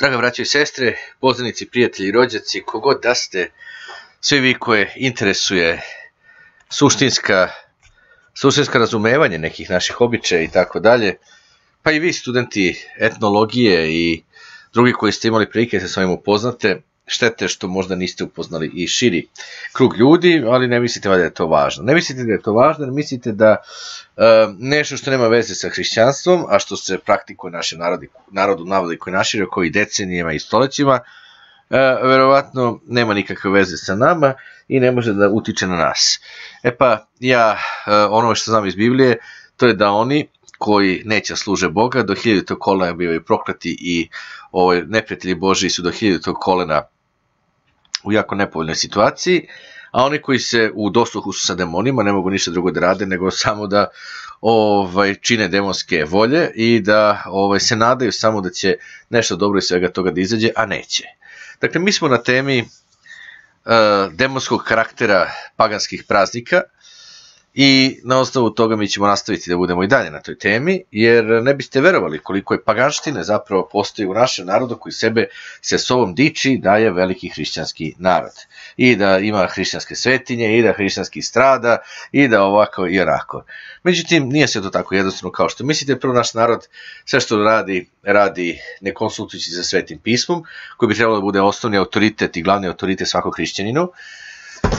Draga braćo i sestre, poznanici, prijatelji i rođaci, kogod da ste, svi vi koje interesuje suštinska razumevanje nekih naših običaja i tako dalje, pa i vi studenti etnologije i drugi koji ste imali prilike se s ovim upoznate, štete što možda niste upoznali i širi krug ljudi, ali ne mislite da je to važno. Ne mislite da je to važno, jer mislite da nešto što nema veze sa hrišćanstvom, a što se praktikuje našem narodu navodi koji našire koji decenijama i stolećima, verovatno nema nikakve veze sa nama i ne može da utiče na nas. E pa ja, ono što znam iz Biblije, to je da oni koji neće služe Boga do 1000. kolena bivaju prokleti i neprijatelji Božiji su do 1000. kolena u jako nepovoljnoj situaciji, a oni koji se u dosluhu su sa demonima ne mogu ništa drugo da rade nego samo da čine demonske volje i da se nadaju samo da će nešto dobro iz svega toga da izađe, a neće. Dakle, mi smo na temi demonskog karaktera paganskih praznika i na osnovu toga mi ćemo nastaviti da budemo i dalje na toj temi, jer ne biste verovali koliko je paganštine zapravo postoji u našem narodu koji sebe se sobom diči da je veliki hrišćanski narod i da ima hrišćanske svetinje i da hrišćanski strada i da ovako i onako. Međutim, nije sve to tako jednostavno kao što mislite. Prvo, naš narod sve što radi ne konsultujući sa Svetim pismom, koji bi trebalo da bude osnovni autoritet i glavni autoritet svakog hrišćaninu.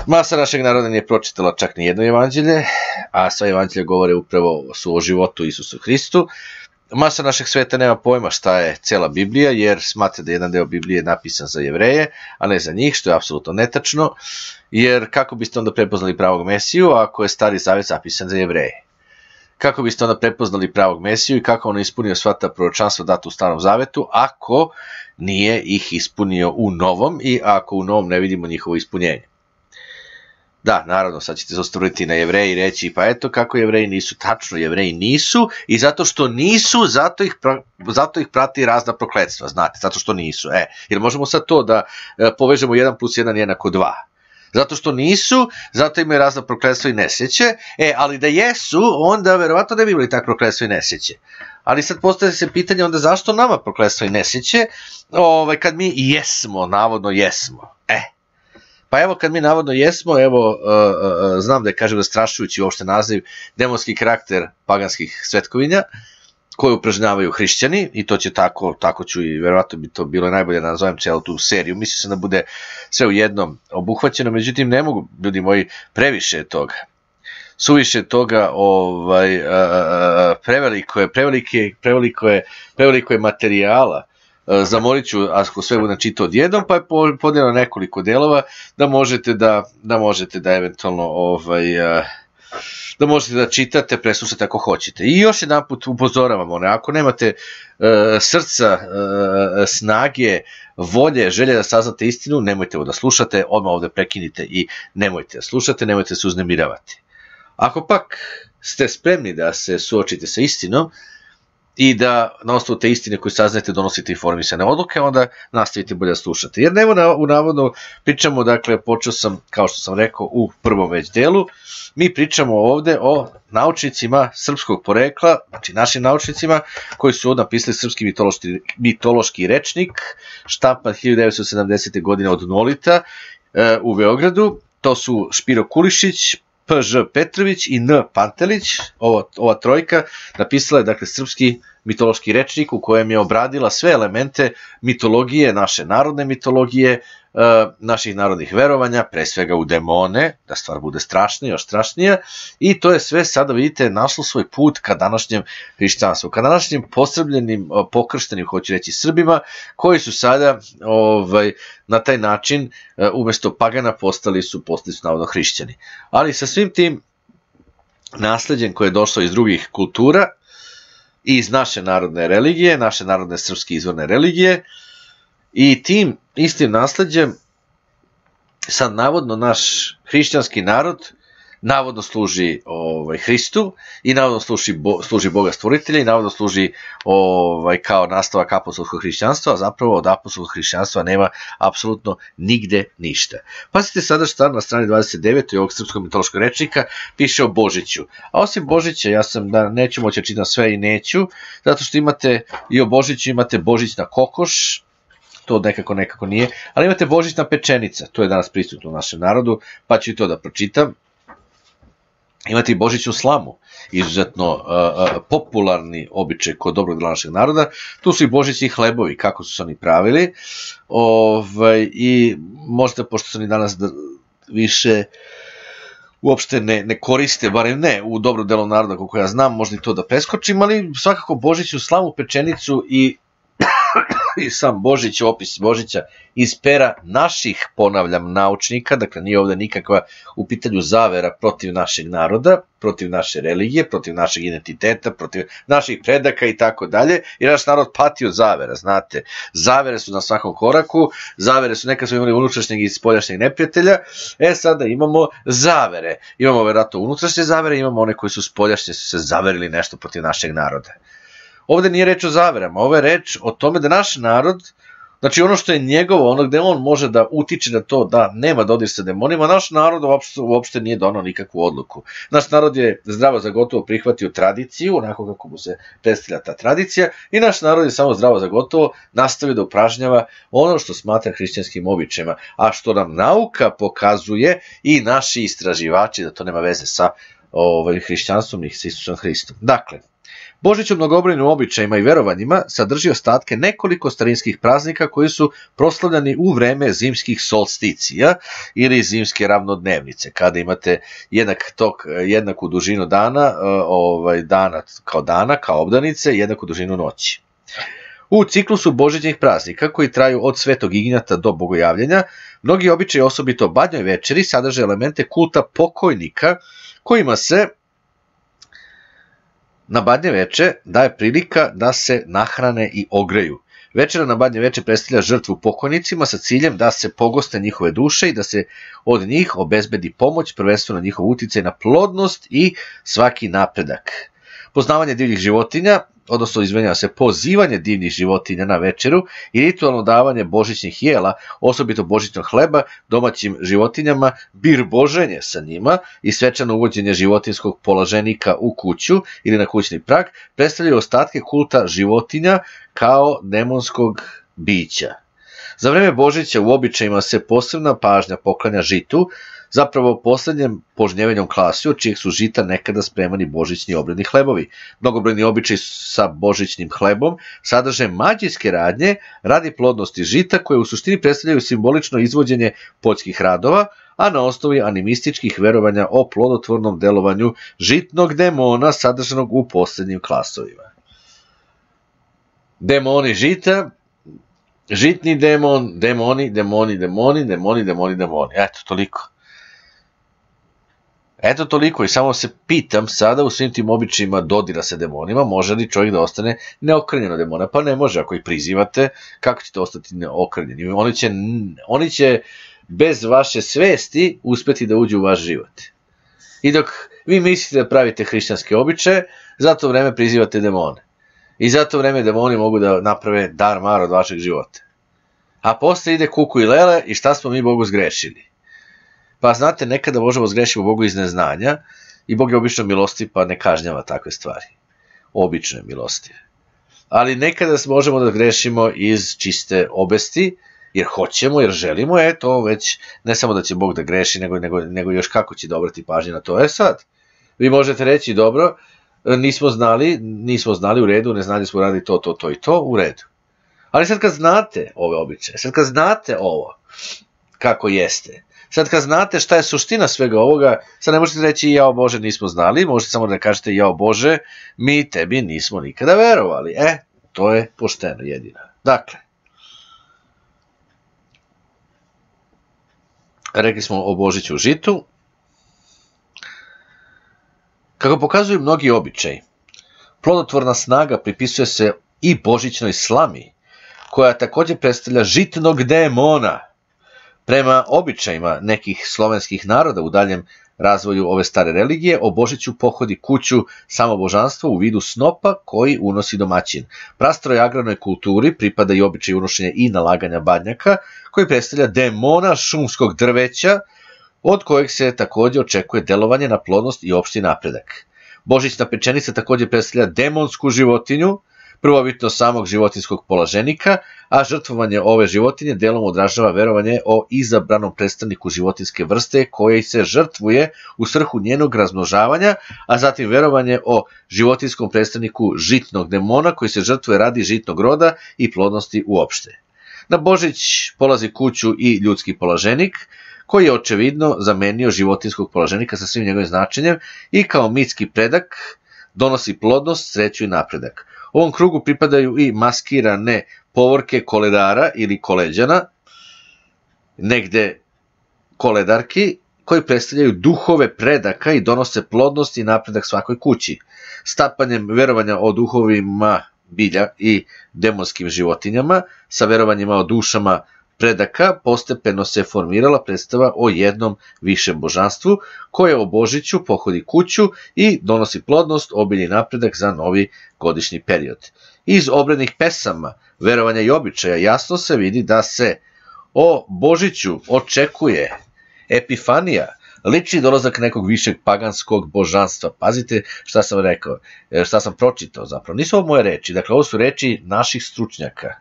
Masa našeg naroda nije pročitala čak ni jedno evanđelje, a sva evanđelja govore upravo o životu Isusu Hristu. Masa našeg sveta nema pojma šta je cela Biblija, jer smatra da jedan deo Biblije je napisan za Jevreje, a ne za njih, što je apsolutno netačno, jer kako biste onda prepoznali pravog Mesiju ako je Stari Zavet zapisan za Jevreje? Kako biste onda prepoznali pravog Mesiju i kako on ispunio sva ta proročanstva data u Starom Zavetu ako nije ih ispunio u Novom i ako u Novom ne vidimo njihovo ispunjenje? Da, naravno, sad ćete se ostrujiti na Jevreji i reći, pa eto kako Jevreji nisu. Tačno, Jevreji nisu i zato što nisu, zato ih prati razna prokletstva, znate, zato što nisu. Jer možemo sad to da povežemo 1 + 1 jednako 2. Zato što nisu, zato imaju razna prokletstva i nesreće, ali da jesu, onda verovatno ne bi imali tak prokletstva i nesreće. Ali sad postavlja se pitanje onda zašto nama prokletstva i nesreće, kad mi jesmo, navodno jesmo. Pa evo, kad mi navodno jesmo, znam da je, kažem, zastrašujući uopšte naziv demonski karakter paganskih svetkovinja, koje upražnjavaju hrišćani, i to će tako ću i verovatno bi to bilo najbolje da nazovem celu tu seriju. Mislio sam da bude sve u jednom obuhvaćeno, međutim ne mogu, ljudi moji, previše toga. Suviše toga, preveliko je materijala. Zamolit ću, ako sve budem čitao odjednom, pa je podijeljeno nekoliko delova, da možete da eventualno da možete da čitate, preslušate ako hoćete. I još jedan put upozoravam, ako nemate srca, snage, volje, želje da saznate istinu, nemojte ovo da slušate, odmah ovde prekinite i nemojte da slušate, nemojte se uznemiravati. Ako pak ste spremni da se suočite sa istinom, i da na osnovu te istine koju saznajete donosite informisane odluke, onda nastavite bolje da slušate. Jer u navodno pričamo, dakle, počeo sam, kao što sam rekao, u prvom već delu, mi pričamo ovde o naučnicima srpskog porekla, znači našim naučnicima, koji su napisali Srpski mitološki rečnik, štampan 1970. godine od Nolita u Beogradu. To su Špiro Kulišić, P.Ž. Petrović i N. Pantelić. Ova trojka napisala je, dakle, Srpski mitološki rečnik u kojem je obradila sve elemente mitologije, naše narodne mitologije, naših narodnih verovanja, pre svega u demone, da stvar bude strašnija, još strašnija, i to je sve sada, vidite, našlo svoj put ka današnjem hrišćanstvu, ka današnjim posrbljenim, pokrštenim, hoću reći, Srbima, koji su sada na taj način, umesto pagana, postali su navodno hrišćani. Ali sa svim tim nasleđem koje je došlo iz drugih kultura i iz naše narodne religije, naše narodne srpske izvorne religije, i tim istim nasleđem sad navodno naš hrišćanski narod navodno služi Hristu i navodno služi Boga stvoritelja i navodno služi kao nastavak apostolskog hrišćanstva, a zapravo od apostolskog hrišćanstva nema apsolutno nigde ništa. Pazite sada šta na strani 29. ovog srpskog mitološkog rečnika piše o Božiću. A osim Božića, ja sam da neću moći da čitam sve i neću, zato što imate i o Božiću imate Božić na kokoš, to nekako nije, ali imate božićna pečenica, to je danas prisutno u našem narodu, pa ću i to da pročitam. Imate i božićnu slamu, izuzetno popularni običaj kod dobrog dela našeg naroda. Tu su i božićni hlebovi, kako su se oni pravili. I možda, pošto su oni danas više uopšte ne koriste, barem ne u dobro delo naroda, koliko ja znam, možda i to da preskočim, ali svakako božićnu slamu, pečenicu i sam Božić, opis Božića iz pera naših, ponavljam, naučnika, dakle nije ovde nikakva u pitanju zavera protiv našeg naroda, protiv naše religije, protiv našeg identiteta, protiv naših predaka i tako dalje, jer naš narod pati od zavera, znate, zavere su na svakom koraku, zavere su, nekad smo imali unutrašnjeg i spoljašnjeg neprijatelja, sada imamo zavere, imamo verovatno unutrašnje zavere, imamo one koji su spoljašnje, su se zaverili nešto protiv našeg naroda. Ovde nije reč o zaverama, ovo je reč o tome da naš narod, znači ono što je njegovo, ono gde on može da utiče na to da nema dodir sa demonima, naš narod uopšte nije donao nikakvu odluku. Naš narod je zdravo za gotovo prihvatio tradiciju, onako kako mu se predstavlja ta tradicija, i naš narod je samo zdravo za gotovo nastavio da upražnjava ono što smatra hrišćanskim običajima, a što nam nauka pokazuje i naši istraživači da to nema veze sa hrišćanstvom ni sa Isusom Hristom. Dakle, Božić u mnogobrojnim običajima i verovanjima sadrži ostatke nekoliko starinskih praznika koji su proslavljani u vreme zimskih solsticija ili zimske ravnodnevnice, kada imate jednaku dužinu dana, kao obdanice, jednaku dužinu noći. U ciklusu božićnih praznika, koji traju od Svetog Ignjata do Bogojavljenja, mnogi običaji, osobito Badnjoj večeri, sadrže elemente kulta pokojnika, kojima se na Badnje veče daje prilika da se nahrane i ogreju. Večera na Badnje veče predstavlja žrtvu pokojnicima sa ciljem da se pogoste njihove duše i da se od njih obezbedi pomoć, prvenstveno njihov uticaj na plodnost i svaki napredak. Poznavanje divljih životinja, odnosno pozivanje divljih životinja na večeru i ritualno davanje božićnih jela, osobito božićnog hleba, domaćim životinjama, birboženje sa njima i svečano uvođenje životinskog polaženika u kuću ili na kućni prag, predstavljaju ostatke kulta životinja kao demonskog bića. Za vreme Božića u običajima se posebna pažnja poklanja žitu, zapravo poslednjem požnjevenjom klasi, od čijeg su žita nekada spremani božićni obredni hlebovi. Mnogobrojni običaj sa božićnim hlebom sadrže mađijske radnje radi plodnosti žita, koje u suštini predstavljaju simbolično izvođenje poljskih radova, a na osnovi animističkih verovanja o plodotvornom delovanju žitnog demona sadržanog u poslednjim klasovima. Demoni žita, žitni demon, demoni. Eto, toliko. Eto toliko, i samo se pitam sada u svim tim običajima dodira se demonima, može li čovjek da ostane neokrnjen od demona? Pa ne može, ako ih prizivate, kako ćete ostati neokrnjeni? Oni će bez vaše svesti uspeti da uđu u vaš život. I dok vi mislite da pravite hrišćanske običaje, za to vreme prizivate demone. I za to vreme demoni mogu da naprave dar-mar od vašeg života. A posle ide kuku i lele i šta smo mi Bogu zgrešili? Pa znate, nekada možemo zgrešiti Bogu iz neznanja i Bog je obično milostiv pa ne kažnjava takve stvari. Obično je milostiv. Ali nekada možemo da grešimo iz čiste obesti, jer hoćemo, jer želimo, to već ne samo da će Bog da greši, nego još kako će da obrati pažnje na to. Sad, vi možete reći, dobro, nismo znali, u redu, neznanje smo radili to i to, u redu. Ali sad kad znate ove običaje, sad kad znate ovo, kako jeste, sad kad znate šta je suština svega ovoga, sad ne možete reći jao Bože nismo znali, možete samo da kažete jao Bože mi tebi nismo nikada verovali. To je pošteno jedino. Dakle, rekli smo o Božiću žitu. Kako pokazuju mnogi običaji, plodotvorna snaga pripisuje se i božićnoj slami, koja također predstavlja žitnog demona. Prema običajima nekih slovenskih naroda u daljem razvoju ove stare religije, o Božiću pohodi kuću samobožanstvo u vidu snopa koji unosi domaćin. Prastroj agranoj kulturi pripada i običaj unošenja i nalaganja badnjaka, koji predstavlja demona šumskog drveća, od kojeg se također očekuje delovanje na plodnost i opšti napredak. Božićna pečenica također predstavlja demonsku životinju, prvobitnost samog životinskog polaženika, a žrtvovanje ove životinje delom odražava verovanje o izabranom predstavniku životinske vrste koji se žrtvuje u svrhu njenog razmnožavanja, a zatim verovanje o životinskom predstavniku žitnog demona koji se žrtvuje radi žitnog roda i plodnosti uopšte. Na Božić polazi kuću i ljudski polaženik, koji je očevidno zamenio životinskog polaženika sa svim njegovim značenjem i kao mitski predak donosi plodnost, sreću i napredak. Ovom krugu pripadaju i maskirane povorke koledara ili koleđana, negde koledarki, koji predstavljaju duhove predaka i donose plodnost i napredak svakoj kući. Stapanjem verovanja o duhovima bilja i demonskim životinjama, sa verovanjima o dušama predaka, postepeno se formirala predstava o jednom višem božanstvu, koje o Božiću pohodi kuću i donosi plodnost, obilje i napredak za novi godišnji period. Iz obrednih pesama, verovanja i običaja jasno se vidi da se o Božiću očekuje epifanija, lični dolazak nekog višeg paganskog božanstva. Pazite šta sam rekao, šta sam pročitao zapravo. Nisu ovo moje reči, dakle ovo su reči naših stručnjaka.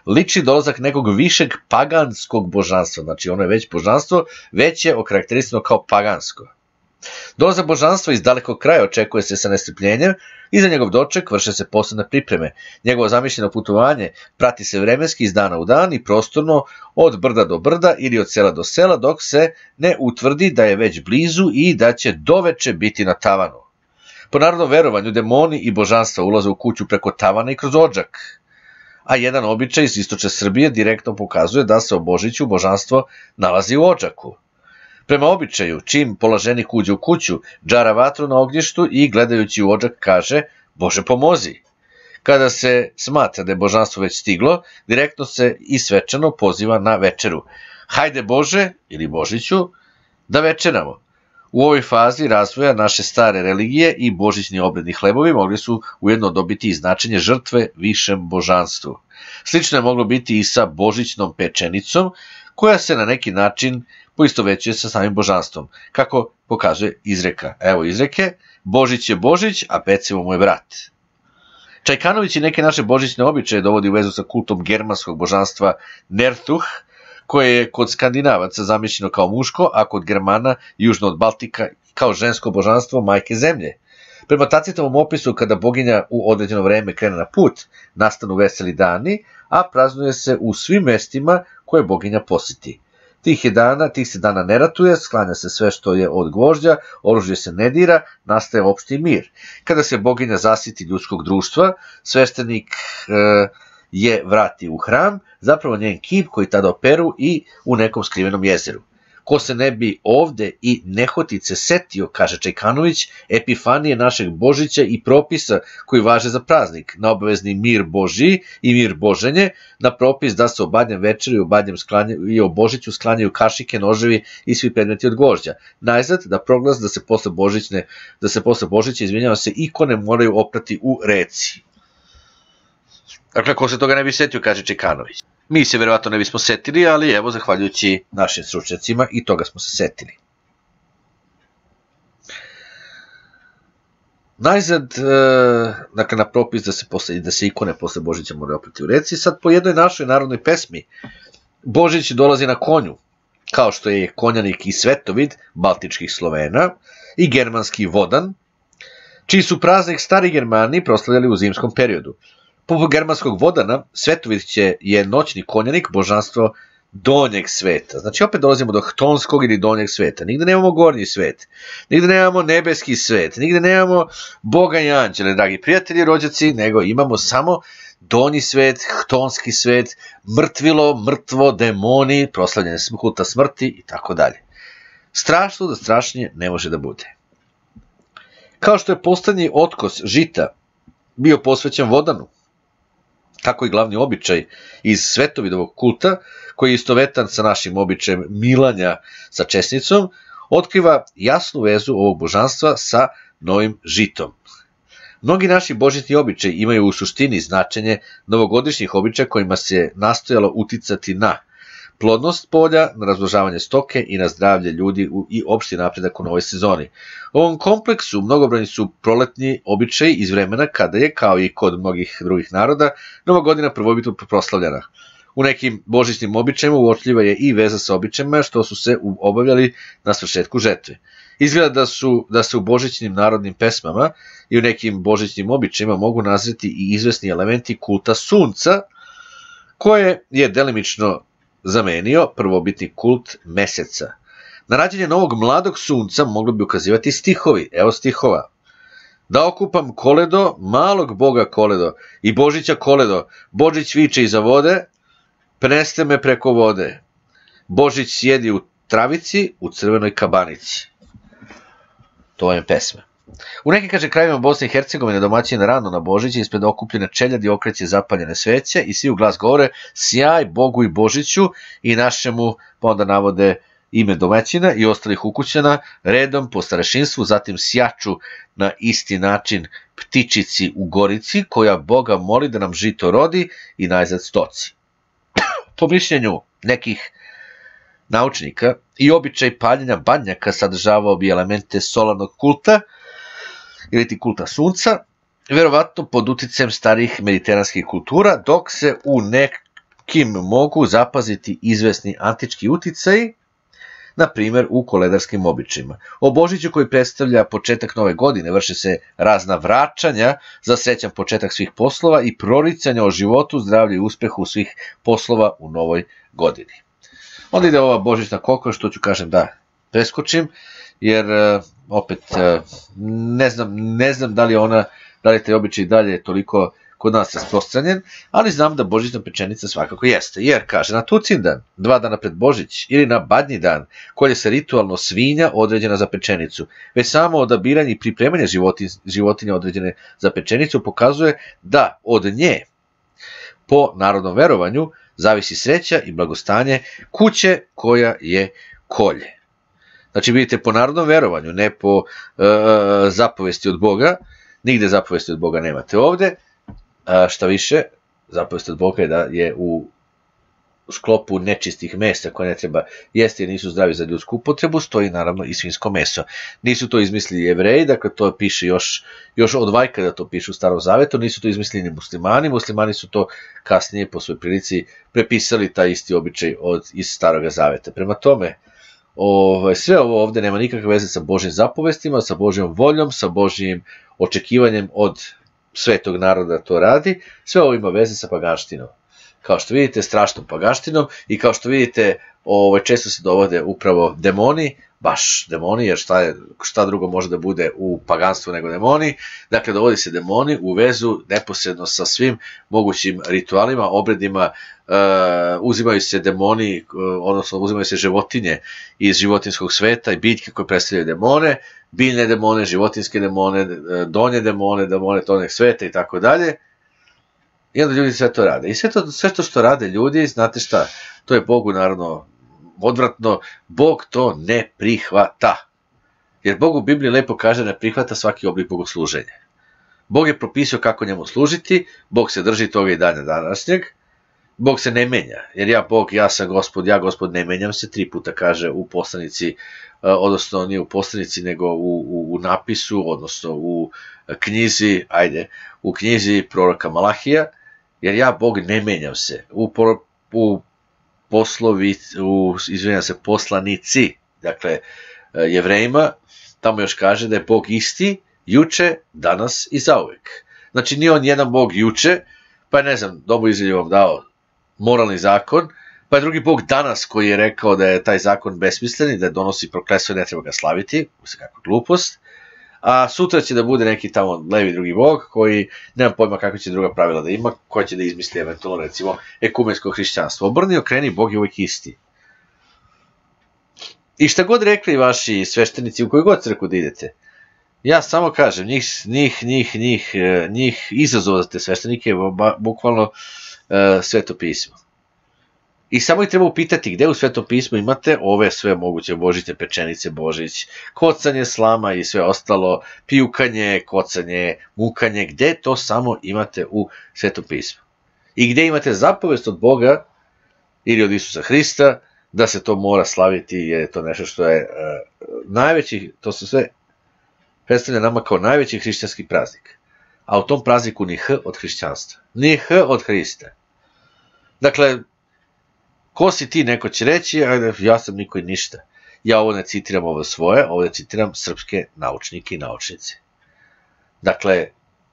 Lični dolazak nekog višeg paganskog božanstva, znači ono je već božanstvo, već je okarakterisano kao pagansko. Dolazak božanstva iz dalekog kraja očekuje se sa nestrpljenjem i za njegov doček vrše se posebne pripreme. Njegovo zamišljeno putovanje prati se vremenski iz dana u dan i prostorno od brda do brda ili od sela do sela dok se ne utvrdi da je već blizu i da će doveče biti na tavanu. Po narodnom verovanju demoni i božanstva ulaze u kuću preko tavana i kroz odžak, a jedan običaj iz istočne Srbije direktno pokazuje da se o Božiću božanstvo nalazi u odžaku. Prema običaju, čim polaženik uđe u kuću, džara vatru na ognjištu i gledajući u odžak kaže Bože pomozi. Kada se smatra da je božanstvo već stiglo, direktno se i svečano poziva na večeru. Hajde Bože, ili Božiću, da večeramo. U ovoj fazi razvoja naše stare religije i božićni obredni hlebovi mogli su ujedno dobiti i značenje žrtve višem božanstvu. Slično je moglo biti i sa božićnom pečenicom, koja se na neki način poistovećuje sa samim božanstvom, kako pokazuje izreka. Evo izreke, Božić je Božić, a pecivo mu je brat. Čajkanović i neke naše božićne običaje dovodi u vezu sa kultom germanskog božanstva Nertuh, koje je kod Skandinavaca zamišljeno kao muško, a kod Germana južno od Baltika kao žensko božanstvo majke zemlje. Prema Tacitovom opisu, kada boginja u određeno vreme krene na put, nastanu veseli dani, a praznuje se u svim mestima koje boginja poseti. Tih se dana ne ratuje, sklanja se sve što je od gvožđa, oružje se ne dira, nastaje opšti mir. Kada se boginja zasiti ljudskog društva, sveštenik je vrati u hram, zapravo njen kip koji tada operu i u nekom skrivenom jezeru. Ko se ne bi ovde i nehotice setio, kaže Čajkanović, epifanije našeg Božića i propisa koji važe za praznik, na obavezni mir Božiji i mir Boženje, na propis da se o badnjem večeru i o Božiću sklanjaju kašike, noževi i svi predmeti od gvožđa. Najzad da proglas da se posle Božića, izvinjava se, ikone moraju oprati u reci. Dakle, ko se toga ne bi setio, kaže Čajkanović. Mi se verovatno ne bismo setili, ali evo, zahvaljujući našim stručnjacima, i toga smo se setili. Najzad, dakle, na propis da se ikone posle Božića moraju oprati u reci, sad po jednoj našoj narodnoj pesmi, Božić dolazi na konju, kao što je konjanik i svetovid baltičkih Slovena i germanski vodan, čiji su praznik stari Germani proslavljali u zimskom periodu. Po germanskog vodana, svetovid je noćni konjanik, božanstvo donjeg sveta. Znači, opet dolazimo do htonskog ili donjeg sveta. Nigde nemamo gornji svet, nigde nemamo nebeski svet, nigde nemamo Boga i anđele, dragi prijatelji i rođaci, nego imamo samo donji svet, htonski svet, mrtvilo, mrtvo, demoni, proslavljene kulta smrti i tako dalje. Strašno da strašnije ne može da bude. Kao što je poslednji otkos žita bio posvećen vodanu, tako i glavni običaj iz svetovidovog kulta, koji je istovetan sa našim običajem milanja sa česnicom, otkriva jasnu vezu ovog božanstva sa novim žitom. Mnogi naši božićni običaji imaju u suštini značenje novogodišnjih običaja kojima se nastojalo uticati na plodnost polja, na razmnožavanje stoke i na zdravlje ljudi i opšti napredak u novoj sezoni. U ovom kompleksu mnogobrojni su proletni običaji iz vremena kada je, kao i kod mnogih drugih naroda, Nova godina prvobitno proslavljena. U nekim božićnim običajima uočljiva je i veza sa običajima što su se obavljali na svršetku žetve. Izgleda da se u božićnim narodnim pesmama i u nekim božićnim običajima mogu nazreti i izvesni elementi kulta sunca, koje je delimično zamenio prvobitni kult meseca. Na rađenje novog mladog sunca mogli bi ukazivati stihovi. Evo stihova. Da okupam koledo, malog boga koledo, i Božića koledo, Božić viče iza vode, preneste me preko vode. Božić sjedi u travici, u crvenoj kabanici. To je pesma. U nekim, krajevima Bosne i Hercegovine domaćin rano na Božić ispred okupljene čeljadi okreće zapaljene sveće i svi u glas govore sjaj Bogu i Božiću i našemu, pa onda navode ime domaćina i ostalih ukućana redom po starešinstvu, zatim sjaču na isti način ptičici u Gorici koja Boga moli da nam žito rodi i najzad stoci. Po mišljenju nekih naučnika i običaj paljenja badnjaka sadržavao bi elemente solarnog kulta ili ti kulta sunca, verovatno pod uticajem starih mediteranskih kultura, dok se u nekim mogu zapaziti izvesni antički uticaji, na primjer u koledarskim običajima. O Božiću koji predstavlja početak nove godine vrše se razna vraćanja za srećan početak svih poslova i proricanja o životu, zdravlju i uspehu svih poslova u novoj godini. Onda ide ova božićna koka, što ću kažem da preskočim, jer opet ne znam da li je taj običaj dalje toliko kod nas rasprostranjen, ali znam da božićna pečenica svakako jeste, jer kaže na Tucin dan, 2 dana pred Božić ili na Badnji dan, kolje se ritualno svinja određena za pečenicu, već samo odabiranje i pripremanje životinja određene za pečenicu pokazuje da od nje, po narodnom verovanju, zavisi sreća i blagostanje kuće koja je kolje. Znači vidite, po narodnom verovanju, ne po zapovesti od Boga, nigde zapovesti od Boga nemate ovde, šta više, zapovest od Boga je da je u sklopu nečistih mesa koje ne treba jesti jer nisu zdravi za ljudsku upotrebu, stoji naravno i svinjsko meso. Nisu to izmislili Jevreji, dakle to piše još od vajka da to piše u Starom Zavetu, nisu to izmislili ni muslimani su to kasnije po svojoj prilici prepisali taj isti običaj iz Starog Zaveta. Prema tome, sve ovo ovde nema nikakve veze sa Božjim zapovestima, sa Božjom voljom, sa Božjim očekivanjem od svetog naroda to radi, sve ovo ima veze sa paganštinom. Kao što vidite, strašnom paganštinom i kao što vidite, često se dovode upravo demoni, baš demoni, jer šta drugo može da bude u paganstvu nego demoni, dakle dovodi se demoni u vezu neposredno sa svim mogućim ritualima, obredima, uzimaju se demoni, odnosno uzimaju se životinje iz životinskog sveta i biljke koje predstavljaju demone, biljne demone, životinske demone, donje demone, demone toneg sveta i tako dalje. I onda ljudi sve to rade. I sve to što rade ljudi, znate šta, to je Bogu naravno odvratno, Bog to ne prihvata. Jer Bog u Bibliji lepo kaže ne prihvata svaki oblik bogosluženja. Bog je propisao kako njemu služiti, Bog se drži toga i dana današnjeg, Bog se ne menja, jer ja sam Gospod, ja Gospod ne menjam se, 3 puta kaže u poslanici, odnosno nije u poslanici nego u napisu, odnosno u knjizi proroka Malahija, jer ja Bog ne menjam se. U poslanici, dakle Jevrejima, tamo još kaže da je Bog isti, juče, danas i zauvek. Znači nije on jedan Bog juče, pa je Dobu Izraelju vam dao moralni zakon, pa je drugi Bog danas koji je rekao da je taj zakon besmislen i da donosi prokletstvo i ne treba ga slaviti, kakva glupost, a sutra će da bude neki tamo levi drugi Bog koji nema pojma kakve će druga pravila da ima, koja će da izmisli eventualno recimo ekumensko hrišćanstvo. Obrni okreni, Bog je uvijek isti. I šta god rekli vaši sveštenici u koju god crkvu da idete, ja samo kažem, njih izazov za te sveštenike je bukvalno Sveto pismo. I samo ih treba upitati gde u Svetom pismu imate ove sve moguće božićne pečenice, Božić, kocanje slama i sve ostalo, pijukanje, kocanje, mukanje, gde to samo imate u Svetom pismu. I gde imate zapovest od Boga ili od Isusa Hrista, da se to mora slaviti jer je to nešto što je najveći, to se sve predstavlja nama kao najveći hrišćanski praznik. A u tom prazniku ni H od hrišćanstva, ni H od Hrista. Dakle, ko si ti, neko će reći, ajde, ja sam niko i ništa. Ja ovo ne citiram ovo svoje, ovdje citiram srpske naučnike i naučnice. Dakle,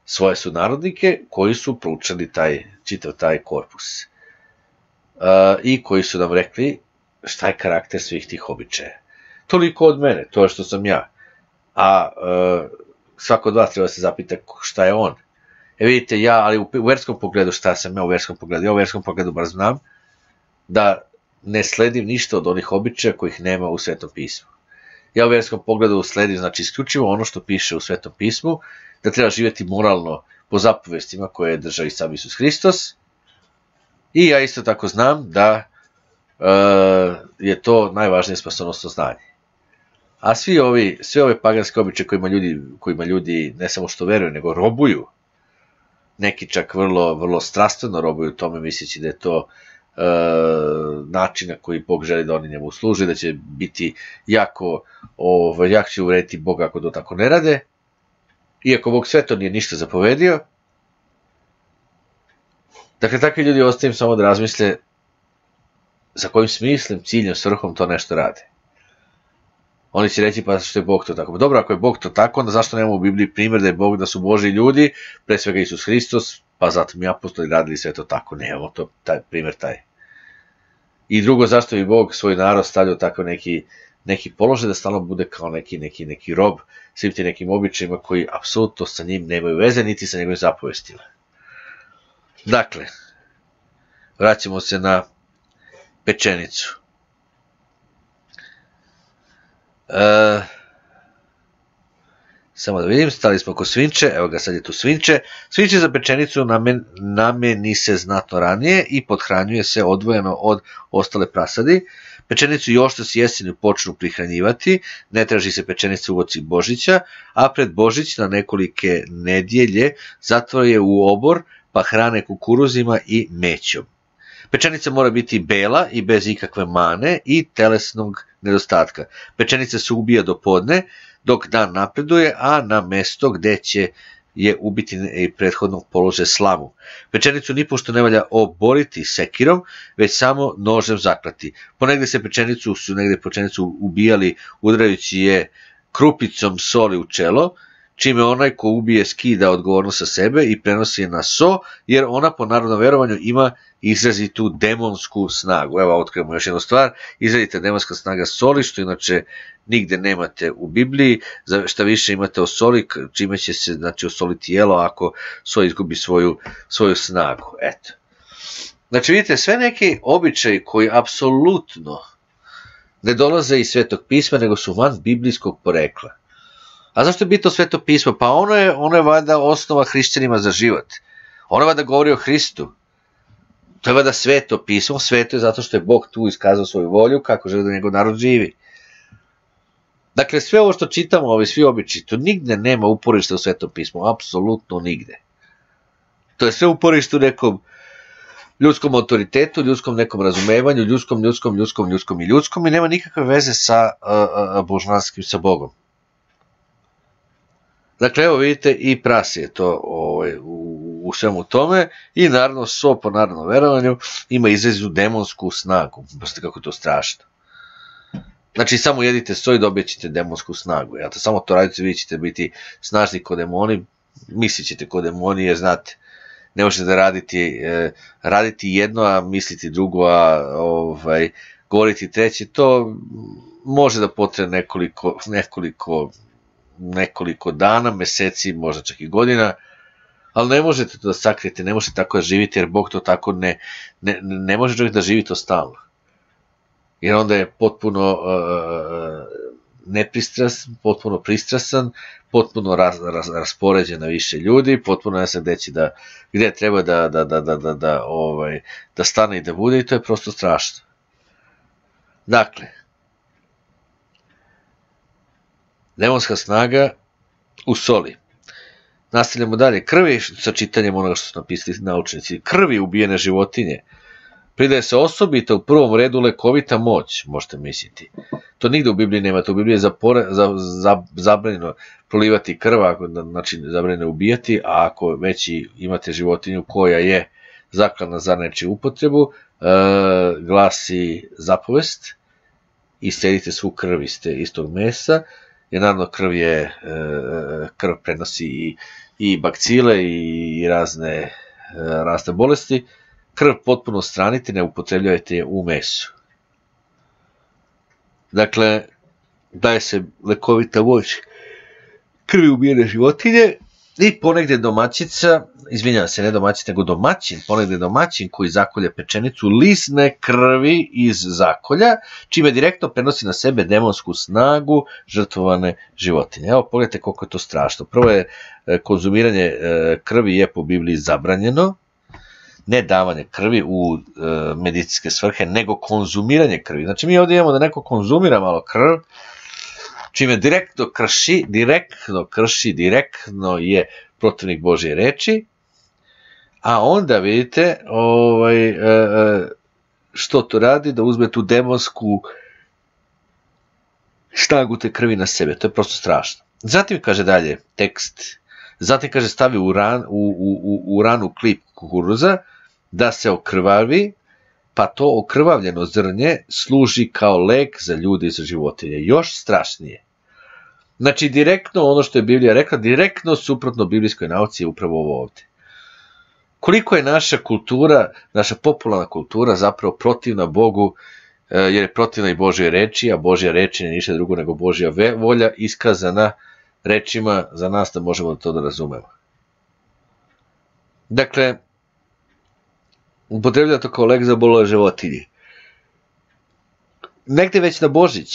svoje su narodnike koji su proučali čitav taj korpus. I koji su nam rekli šta je karakter svih tih običaja. Toliko od mene, to je što sam ja. A svako od vas treba se zapita šta je on. Vidite, ja, ali u verskom pogledu, šta sam ja u verskom pogledu? Ja u verskom pogledu bar znam da ne sledim ništa od onih običaja kojih nema u Svetom pismu. Ja u verskom pogledu sledim, znači isključivo ono što piše u Svetom pismu, da treba živjeti moralno po zapovestima koje je držao i sam Isus Hristos. I ja isto tako znam da je to najvažnije spasonosno znanje. A sve ove paganske običaje kojima ljudi ne samo što veruju, nego robuju, neki čak vrlo strastveno robuju tome, misleći da je to način na koji Bog želi da oni njemu služe, da će biti jako će uvrediti Boga ako to tako ne rade, iako Bog sve to nije ništa zapovedio. Dakle, takvi ljudi ostavim samo da razmisle za kojim smislom, ciljem, svrhom to nešto rade. Oni će reći pa što je Bog to tako. Dobro, ako je Bog to tako, onda zašto nemamo u Bibliji primjer da je Bog, da su Božji ljudi, pre svega Isus Hristos, pa zatim i apostoli radili sve to tako. Nemamo to, primjer taj. I drugo, zašto bi Bog svoj narod stavljao tako neki položaj da stalno bude kao neki rob svim ti nekim običajima koji apsolutno sa njim nemaju veze, niti sa njegovim zapovestima. Dakle, vraćamo se na pečenicu. Samo da vidim, stali smo oko svinče, evo ga, sad je tu svinče. Svinče za pečenicu nameni se znatno ranije i podhranjuje se odvojeno od ostale prasadi. Pečenicu još da se jeseni počnu prihranjivati, ne traži se pečenica u oci Božića, a pred Božić na nekolike nedjelje zatvara je u obor, pa hrane kukuruzima i mećom. Pečenica mora biti bela i bez ikakve mane i telesnog nedostatka. Pečenica se ubija do podne, dok dan napreduje, a na mesto gde će je ubiti i prethodnog polože slamu. Pečenicu nipošto ne valja oboriti sekirom, već samo nožem zaklati. Ponegde su pečenicu ubijali udarajući je krupicom soli u čelo, čime onaj ko ubije skida odgovornost sa sebe i prenosi je na so, jer ona po narodnom verovanju ima izrazitu demonsku snagu. Evo, otkrivamo još jednu stvar, izrazita demonska snaga soli, što inače nigde nemate u Bibliji, šta više imate o soli, čime će se osoliti jelo ako so izgubi svoju snagu. Eto. Znači vidite, sve neki običaji koji apsolutno ne dolaze iz Svetog pisma, nego su van biblijskog porekla. A zašto je bitno Sveto pismo? Pa ono je valjda osnova hrišćanima za život. Ono je valjda govori o Hristu. To je valjda Sveto pismo. Sveto je zato što je Bog tu iskazao svoju volju kako želi da njegov narod živi. Dakle, sve ovo što čitamo, ovi svi običaji, to nigde nema uporišta u Svetom pismu. Apsolutno nigde. To je sve uporište u nekom ljudskom autoritetu, ljudskom nekom razumevanju, ljudskom i nema nikakve veze sa božanskim, sa Bogom. Dakle, evo vidite, i prase je to u svemu tome i naravno so po narodnom verovanju ima izrazu demonsku snagu. Pazite kako je to strašno. Znači, samo jedite so i dobit ćete demonsku snagu. Samo to radite, vi ćete biti snažni ko demoni, mislit ćete ko demoni, jer znate, ne možete da raditi jedno, a misliti drugo, a govoriti treće. To može da potrebe nekoliko dana, meseci, možda čak i godina, ali ne možete to da sakrijete, ne možete tako da živite, jer Bog to tako ne može čovjek da živi to stalno. Jer onda je potpuno nepristrasan, potpuno pristrasan, potpuno raspoređen na više ljudi, potpuno ne znam gde treba da stane i da bude, i to je prosto strašno. Dakle, demonska snaga u soli. Nastavljamo dalje. Krvi, sa čitanjem onoga što su napisali naučnici, krvi ubijene životinje pridaje se osobito u prvom redu lekovita moć, možete misliti. To nigde u Bibliji nema, to u Bibliji je zabranjeno prolivati krv, znači zabranjeno ubijati, a ako već imate životinju koja je zaklana za nečiju upotrebu, glasi zapovest, iscedite svu krv iz tog mesa, jer naravno krv prenosi i bakcile i razne bolesti. Krv potpuno odstranite, ne upotrebljavajte je u mesu. Dakle, daje se lekovita moć krvi ubijene životinje i ponegde domaćica, izvinjavam se, ne domaćica, nego domaćin, ponegde domaćin koji zakolje pečenicu lisne krvi iz zakolja, čime direktno prenosi na sebe demonsku snagu žrtvovane životinje. Evo, pogledajte koliko je to strašno. Prvo je konzumiranje krvi je po Bibliji zabranjeno, ne davanje krvi u medicinske svrhe, nego konzumiranje krvi. Znači mi ovdje imamo da neko konzumira malo krv, čime direktno krši, direktno je protivnik Božje reči, a onda vidite što to radi, da uzme tu demonsku snagu te krvi na sebe. To je prosto strašno. Zatim kaže dalje tekst, zatim kaže stavi u ranu klip kukuruza da se okrvavi, pa to okrvavljeno zrnje služi kao lek za ljude i za životinje. Još strašnije. Znači, direktno ono što je Biblija rekla, direktno suprotno biblijskoj nauci je upravo ovo ovdje. Koliko je naša kultura, naša popularna kultura zapravo protivna Bogu, jer je protivna i Božje reči, a Božja reči nije ništa drugo nego Božja volja iskazana rečima za nas da možemo to da razumemo. Dakle, upotrebljava to kao lek za bolove životinje. Negde već na Božić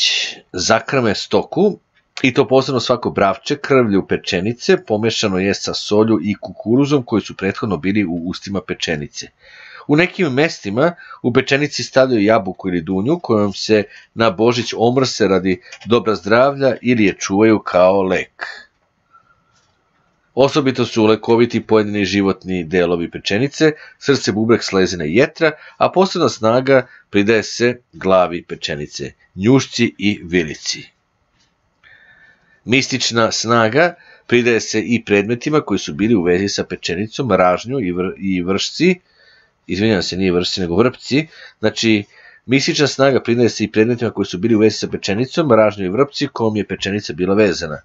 zakrme stoku, i to posebno svako bravče, krvlju pečenice, pomešano je sa solju i kukuruzom koji su prethodno bili u ustima pečenice. U nekim mestima u pečenici stavljaju jabuku ili dunju kojom se na Božić omrse radi dobra zdravlja ili je čuvaju kao lek. Osobito su lekoviti pojedini životni delovi pečenice, srce, bubreg, slezina i jetra, a posebna snaga pridaje se glavi pečenice, njušci i vilici. Mistična snaga pridaje se i predmetima koji su bili u vezi sa pečenicom, ražnju i vršci, izvinjavam se, nije vršci, nego vrpci, znači mistična snaga pridaje se i predmetima koji su bili u vezi sa pečenicom, ražnju i vrpci, kojom je pečenica bila vezana.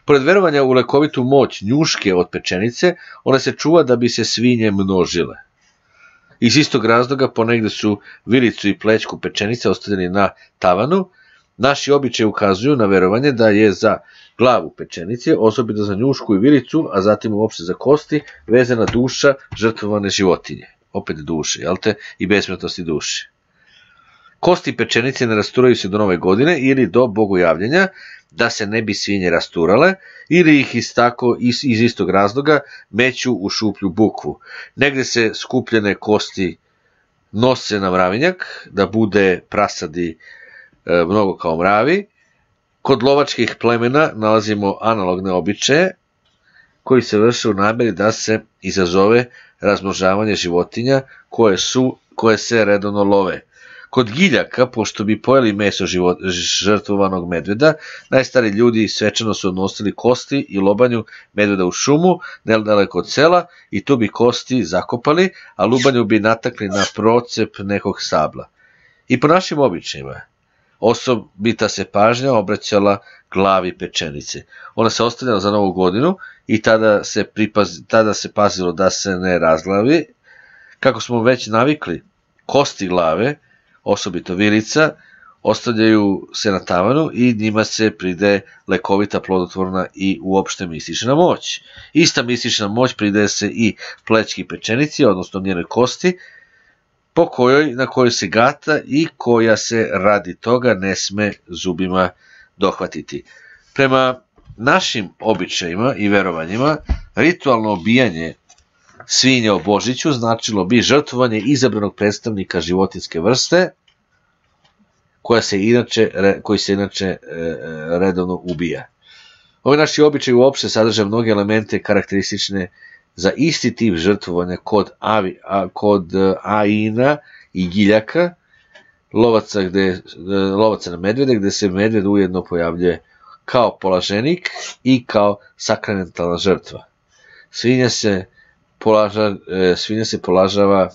Pored verovanja u lekovitu moć njuške od pečenice, ona se čuva da bi se svinje množile. Iz istog razloga ponegde su vilicu i plećku pečenice ostavljeni na tavanu. Naši običaji ukazuju na verovanje da je za glavu pečenice, osobito za njušku i vilicu, a zatim uopšte za kosti, vezana duša žrtvovane životinje. Opet duše, jel te? I besmrtnosti duše. Kosti pečenice ne rasturaju se do Nove godine ili do bogojavljenja, da se ne bi svinje rasturale, ili ih iz istog razloga meću u šuplju bukvu. Negde se skupljene kosti nose na mravinjak, da bude prasadi mnogo kao mravi. Kod lovačkih plemena nalazimo analogne običaje koji se vrše u nameri da se izazove razmnožavanje životinja koje se redovno love. Kod giljaka, pošto bi pojeli meso žrtvovanog medveda, najstariji ljudi svečano su odnosili kosti i lobanju medveda u šumu, nedaleko od sela, i tu bi kosti zakopali, a lubanju bi natakli na procep nekog sabla. I po našim običajima, osobita se pažnja obraćala glavi pečenice. Ona se ostavljala za Novu godinu i tada se pazilo da se ne razglavi. Kako smo već navikli, kosti glave, osobito vilica, ostavljaju se na tavanu i njima se pridaje lekovita, plodotvorna i uopšte mistična moć. Ista mistična moć pridaje se i plećki pečenici, odnosno njenoj kosti, na kojoj se gata i koja se radi toga ne sme zubima dohvatiti. Prema našim običajima i verovanjima, ritualno obijanje svinja o Božiću značilo bi žrtvovanje izabranog predstavnika životinjske vrste, koji se inače redovno ubija. Ovi naši običaji uopšte sadrže mnoge elemente karakteristične za isti tip žrtvovanja kod Aina i giljaka, lovaca na medvede, gde se medved ujedno pojavljuje kao polaženik i kao sakramentalna žrtva. Svinja se polažava,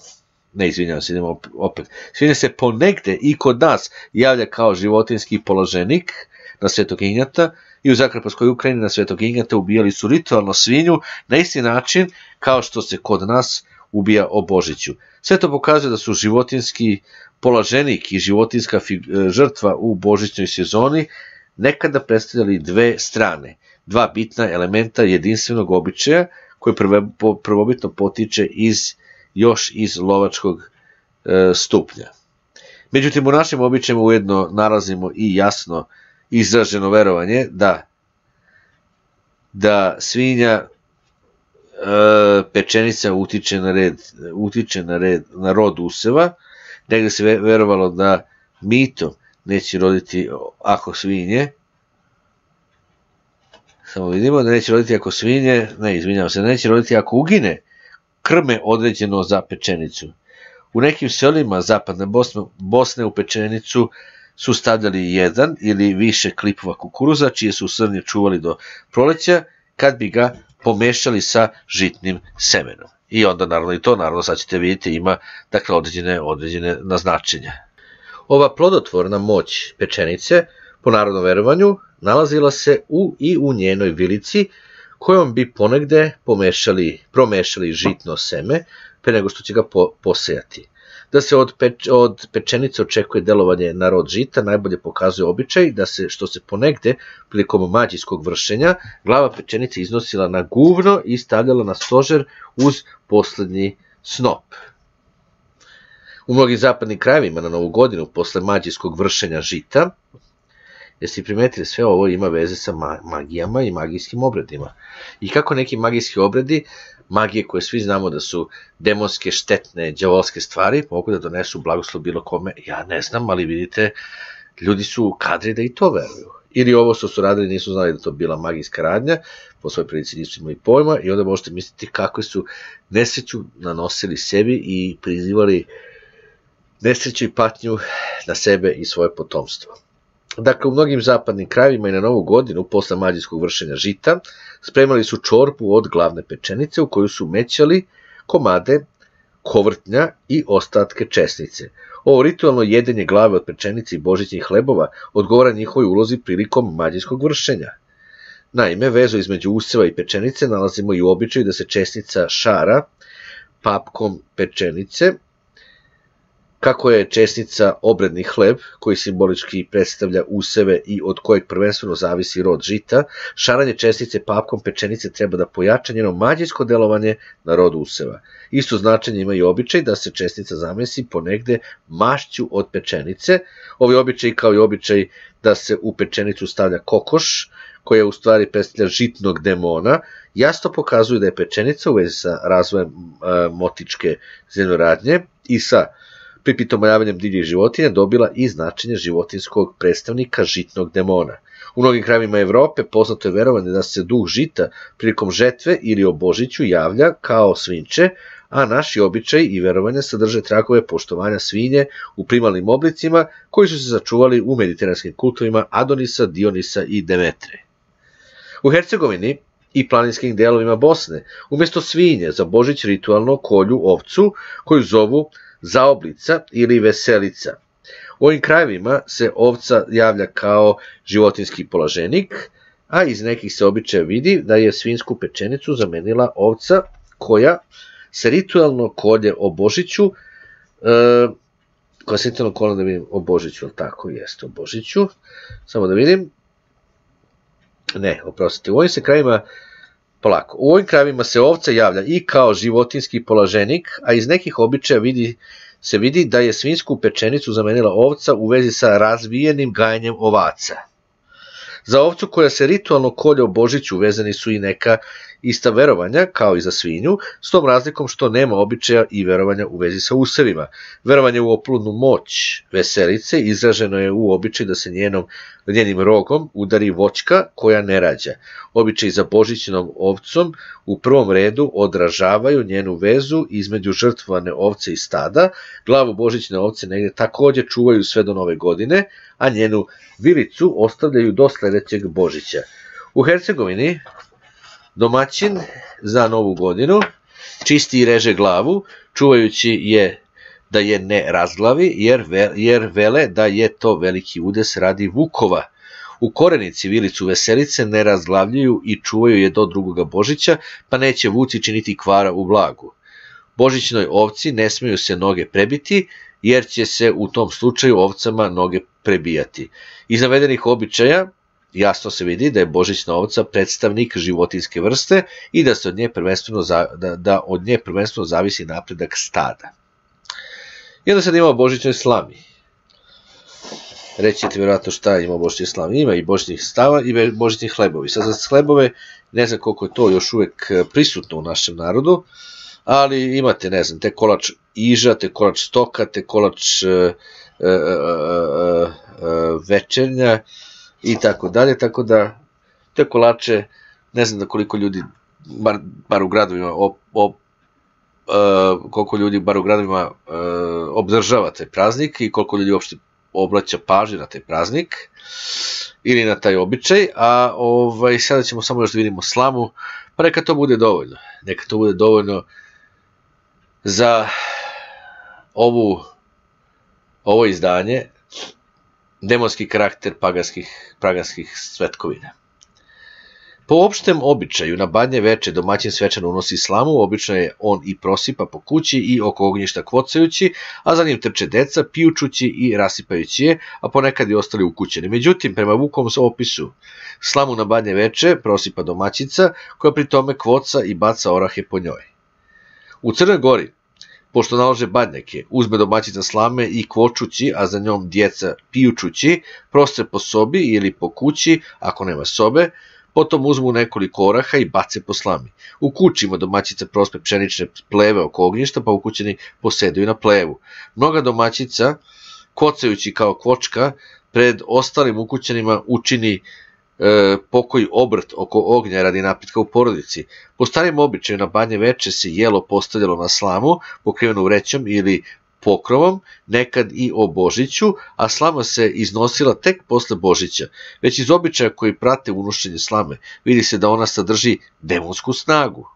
ne, izvinjavam se, idemo opet. Svinja se ponegde i kod nas javlja kao životinski polaženik na Svetog Ignjata i u Zakarpatskoj Ukrajini na Svetog Ignjata ubijali su ritualno svinju na isti način kao što se kod nas ubija o Božiću. Sve to pokazuje da su životinski polaženik i životinska žrtva u božićnoj sezoni nekada predstavljali dve strane, dva bitna elementa jedinstvenog običaja koji prvobitno potiče još iz lovačkog stupnja. Međutim, u našim običajima ujedno nalazimo i jasno izraženo verovanje da svinja pečenica utiče na rod useva, negde se verovalo da mito neće roditi ako svinje, samo vidimo da neće roditi ako svinje, neće roditi ako ugine krme određeno za pečenicu. U nekim selima zapadne Bosne u pečenicu su stavljali jedan ili više klipova kukuruza, čije su srnje čuvali do proleća, kad bi ga pomešali sa žitnim semenom. I onda naravno sad ćete vidjeti ima dakle određene naznačenja. Ova plodotvorna moć pečenice, po narodnom verovanju, nalazila se i u njenoj vilici, kojom bi ponegde promešali žitno seme, pre nego što će ga posejati. Da se od pečenice očekuje delovanje na rod žita, najbolje pokazuje običaj što se ponegde, prilikom mađijskog vršenja, glava pečenice iznosila na guvno i stavljala na stožer uz poslednji snop. U mnogim zapadnim krajevima na Novu godinu, posle mađijskog vršenja žita, jeste primetili, sve ovo ima veze sa magijama i magijskim obredima. I kako neki magijski obredi, magije koje svi znamo da su demonske, štetne, đavolske stvari, mogu da donesu blagoslov bilo kome, ja ne znam, ali vidite, ljudi su kadri da i to veruju. Ili ovo što su radili nisu znali da to bila magijska radnja, po svojoj prilici nisu imali pojma i onda možete misliti kako su nesreću nanosili sebi i prizivali nesreću i patnju na sebe i svoje potomstvo. Dakle, u mnogim zapadnim krajevima i na Novu godinu, posle mađijskog vršenja žita, spremali su čorbu od glavne pečenice u koju su mećali komade kovrtnja i ostatke česnice. Ovo ritualno jedenje glave od pečenice i božićnih hlebova odgovara njihovoj ulozi prilikom mađijskog vršenja. Naime, vezu između useva i pečenice nalazimo i u običaju da se česnica šara papkom pečenice. Kako je česnica obredni hleb, koji simbolički predstavlja useve i od kojeg prvenstveno zavisi rod žita, šaranje česnice papkom pečenice treba da pojača njeno mađijsko delovanje na rod useva. Isto značenje ima i običaj da se česnica zamesi ponegde mašću od pečenice. Ovi običaj kao i običaj da se u pečenicu stavlja kokoš, koja u stvari predstavlja žitnog demona, jasno pokazuju da je pečenica u vezi sa razvojem motičke zemljoradnje i sa pripitomojavanjem divljih životinja dobila i značenje životinskog predstavnika žitnog demona. U mnogim krajevima Evrope poznato je verovanje da se duh žita prilikom žetve ili o Božiću javlja kao svinče, a naši običaji i verovanja sadrže tragove poštovanja svinje u primalnim oblicima koji su se začuvali u mediteranskim kultovima Adonisa, Dionisa i Demetre. U Hercegovini i planinskim delovima Bosne umjesto svinje za Božić ritualno kolju ovcu koju zovu zaoblica ili veselica. U ovim krajevima se ovca javlja kao životinski polaženik, a iz nekih se običaja vidi da je svinsku pečenicu zamenila ovca koja se ritualno kolje o Božiću, koja se ritualno kolje da vidim o Božiću, ali tako jeste o Božiću, samo da vidim, ne, oprostite, u ovim se krajevima polako. U ovim krajevima se ovca javlja i kao životinski polaženik, a iz nekih običaja se vidi da je svinsku pečenicu zamenila ovca u vezi sa razvijenim gajanjem ovaca. Za ovcu koja se ritualno kolje o Božiću vezani su i neka ista verovanja kao i za svinju, s tom razlikom što nema običaja i verovanja u vezi sa usevima. Verovanje u oplodnu moć veselice izraženo je u običaju da se njenim rogom udari voćka koja ne rađa. Običaj za božićnom ovcom u prvom redu odražavaju njenu vezu između žrtvovane ovce i stada. Glavu božićne ovce negdje također čuvaju sve do nove godine, a njenu vilicu ostavljaju do sljedećeg Božića. U Hercegovini domaćin za novu godinu čisti i reže glavu, čuvajući je da je ne razglavi, jer vele da je to veliki udes radi vukova. U Korenici vilicu veselice ne razglavljuju i čuvaju je do drugoga Božića, pa neće vuci činiti kvara u blagu. Božićnoj ovci ne smiju se noge prebiti, jer će se u tom slučaju ovcama noge prebijati. Iz navedenih običaja jasno se vidi da je božićna ovca predstavnik životinjske vrste i da od nje prvenstveno zavisi napredak stada. I onda sad ima o božićnoj slami. Reći ćete vjerojatno šta ima o božićnoj slami. Ima i božićnih stava i božićnih hlebovi. Sad za hlebove ne znam koliko je to još uvijek prisutno u našem narodu, ali imate, ne znam, te kolač iža, te kolač stoka, te kolač večernja i tako dalje, tako da te kolače, ne znam da koliko ljudi, bar u gradovima, koliko ljudi bar u gradovima obdržava taj praznik i koliko ljudi uopšte obraća pažnju na taj praznik ili na taj običaj, a sada ćemo samo još da vidimo slamu, pa neka to bude dovoljno. Neka to bude dovoljno za ovo izdanje, demonski karakter paganskih svetkovina. Po opštem običaju na Badnje veče domaćin svečano unosi slamu, obično je on i prosipa po kući i oko ognjišta kvocajući, a za njim trče deca, pijučući i rasipajući je, a ponekad i ostali ukućeni. Međutim, prema Vukovom opisu, slamu na Badnje veče prosipa domaćica, koja pri tome kvoca i baca orahe po njoj. U Crnoj Gori, pošto nalože badnjake, uzme domaćica slame i kvočući, a za njom djeca pijučući, prostre po sobi ili po kući, ako nema sobe, potom uzmu nekoliko oraha i bace po slami. U kućima domaćica prospe pšenične pleve oko ognjišta, pa ukućeni posedaju na plevu. Mnoga domaćica, kvocajući kao kvočka, pred ostalim ukućanima učini pokoji obrt oko ognja radi napitka u porodici. Po starim običaju na Badnje veče se jelo postavljalo na slamu, pokrivenu vrećom ili pokrovom, nekad i o Božiću, a slama se iznosila tek posle Božića. Već iz običaja koji prate unošenje slame, vidi se da ona sadrži demonsku snagu.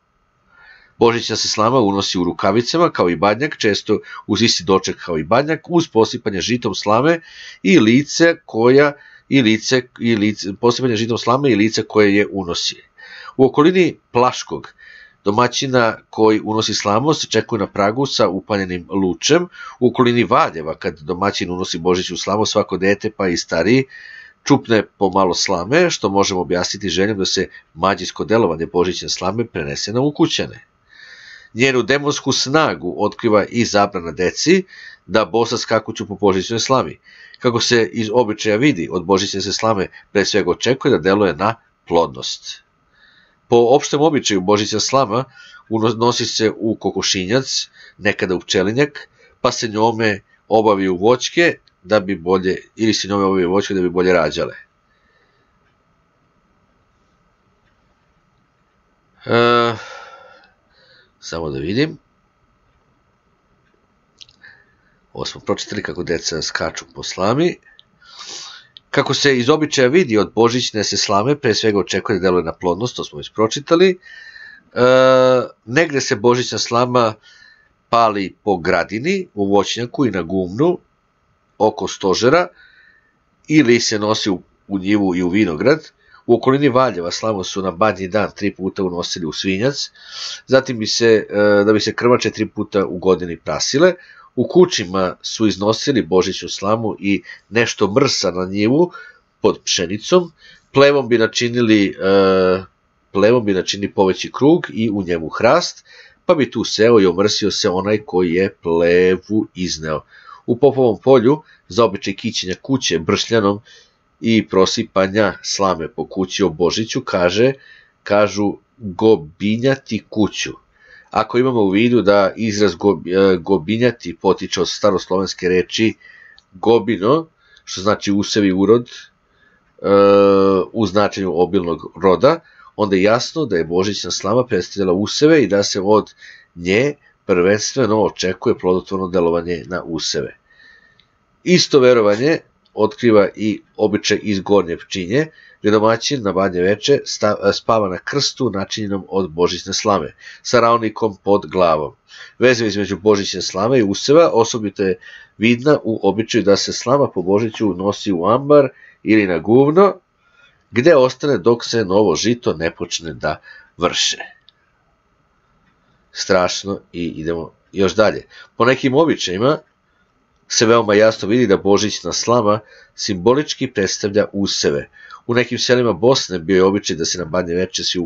Božićna se slama unosi u rukavicama kao i badnjak, često uz isti doček kao i badnjak, uz posipanje žitom slame i posipanje žitom slame i lice koje je unosi. U okolini Plaškog domaćina koji unosi slamu se čekuje na pragu sa upaljenim lučem. U okolini Valjeva, kad domaćin unosi božićnu slamu, svako dete pa i stariji čupne po malo slame, što možemo objasniti željom da se mađijsko delovanje božićne slame prenese na ukućane. Njenu demonsku snagu otkriva i zabrana deci da bosa skakuću po božićnoj slami. Kako se iz običaja vidi, od božićne se slame pre svega očekuje da deluje na plodnost. Po opštem običaju božićna slama unosi se u kokošinjac, nekada u pčelinjak, pa se njome obaviju voćke da bi bolje rađale. Samo da vidim. Ovo smo pročitali kako deca skaču po slami. Kako se iz običaja vidi, od božićne se slame pre svega očekuje da deluje na plodnost, to smo već pročitali. Negde se božićna slama pali po gradini, u voćnjaku i na gumnu, oko stožera, ili se nosi u njivu i u vinograd. U okolini Valjeva slamu su na Badnji dan 3 puta unosili u svinjac, zatim da bi se krmače 3 puta u godini prasile. U kućima su iznosili božićnu slamu i nešto mrsa na njivu pod pšenicom, plevom bi načinili poveći krug i u njemu hrast, pa bi tu seo i omrsio se onaj koji je plevu izneo. U Popovom polju, za običaj kićenja kuće bršljanom i prosipanja slame po kući o Božiću, kažu gobinjati kuću. Ako imamo u vidu da izraz gobinjati potiče od staroslovenske reči gobino, što znači usev i urod, u značenju obilnog roda, onda je jasno da je božićna slama predstavljala useve i da se od nje prvenstveno očekuje plodotvorno delovanje na useve. Isto verovanje otkriva i običaj iz Gornje Pčinje, gde domaćin na Badnje veče spava na krstu načinjenom od božićne slame, sa ravnikom pod glavom. Veza između božićne slame i useva osobito je vidna u običaju da se slama po Božiću nosi u ambar ili na guvno, gde ostane dok se novo žito ne počne da vrše. Strašno, i idemo još dalje. Po nekim običajima se veoma jasno vidi da božićna slama simbolički predstavlja useve. U nekim selima Bosne bio je običaj da se na Badnje veče svi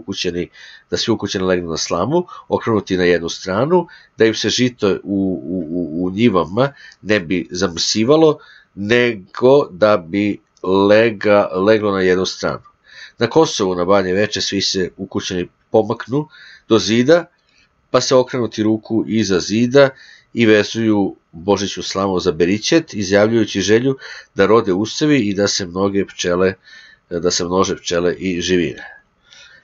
ukućeni legnu na slamu, okrenuti na jednu stranu, da im se žito u njivama ne bi zamrsivalo, nego da bi leglo na jednu stranu. Na Kosovu na Badnje veče svi se ukućeni pomaknu do zida, pa se okrenuti ruku iza zida i vezuju božićnu slamu za berićet, izjavljujući želju da rode usevi i da se množe pčele i živine.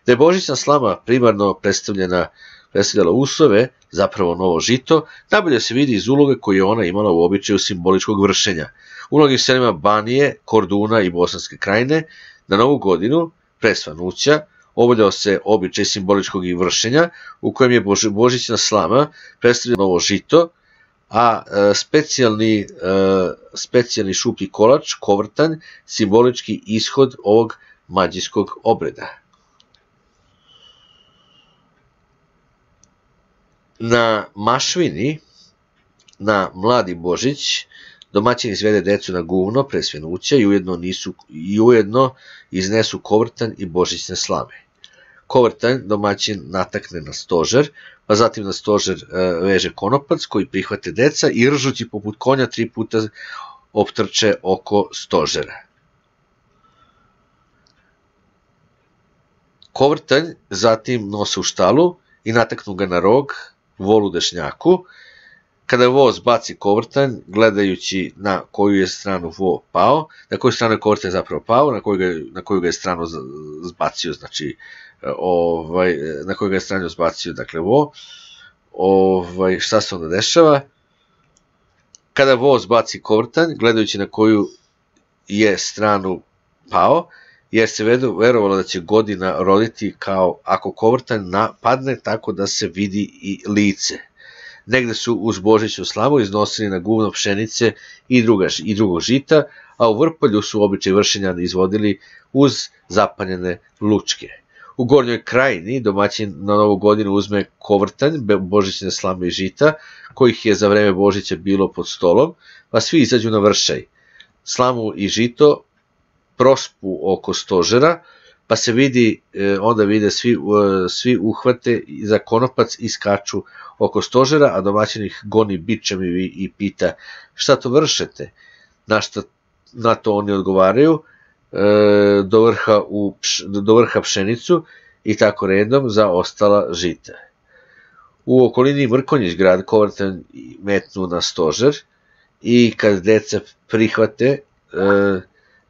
Da je božićna slama primarno predstavljala useve, zapravo novo žito, najbolje se vidi iz uloge koju je ona imala u običaju simboličkog vršenja. U mnogim selima Banije, Korduna i Bosanske Krajine na Novu godinu, pre svanuća, obavljao se običaj simboličkog vršenja, u kojem je božićna slama predstavljala novo žito, a specijalni šuplji kolač, kovrtanj, simbolički ishod ovog mađijskog obreda. Na Mašvini, na Mladi Božić, domaćin izvede decu na guvno pre svenuća i ujedno iznesu kovrtanj i božićne slame. Kovrtanj domaćin natakne na stožer, pa zatim na stožer veže konopac koji prihvate deca i ržući poput konja 3 puta optrče oko stožera. Kovrtanj zatim nose u štalu i nataknu ga na rog, volu dešnjaku. Kada voz baci kovrtanj, gledajući na koju je stranu vo pao, na koju stranu je kovrtanj zapravo pao, na koju ga je stranu zbacio, znači na koju ga je stranu zbacio, dakle vo, šta se onda dešava? Kada voz baci kovrtanj, gledajući na koju je stranu pao, jer se verovalo da će godina roditi kao ako kovrtanj padne tako da se vidi i lice. Negde su uz božićnu slamu iznosili na guvno pšenice i drugog žita, a u Vrpolju su običaj vršenja izvodili uz zapaljene lučke. U Gornjoj Krajini domaćin na Novu godinu uzme kovrtanj, božićne slame i žita, kojih je za vreme Božića bilo pod stolom, pa svi izađu na vršaj. Slamu i žito prospu oko stožera, pa se onda vide svi uhvate za konopac i skaču oko stožera, a domaćin ih goni bičem i pita šta to vršete? Na to oni odgovaraju, do vrha pšenicu i tako redom za ostala žita. U okolini Mrkonjić grad kovrtanj metnu na stožer i kad deca prihvate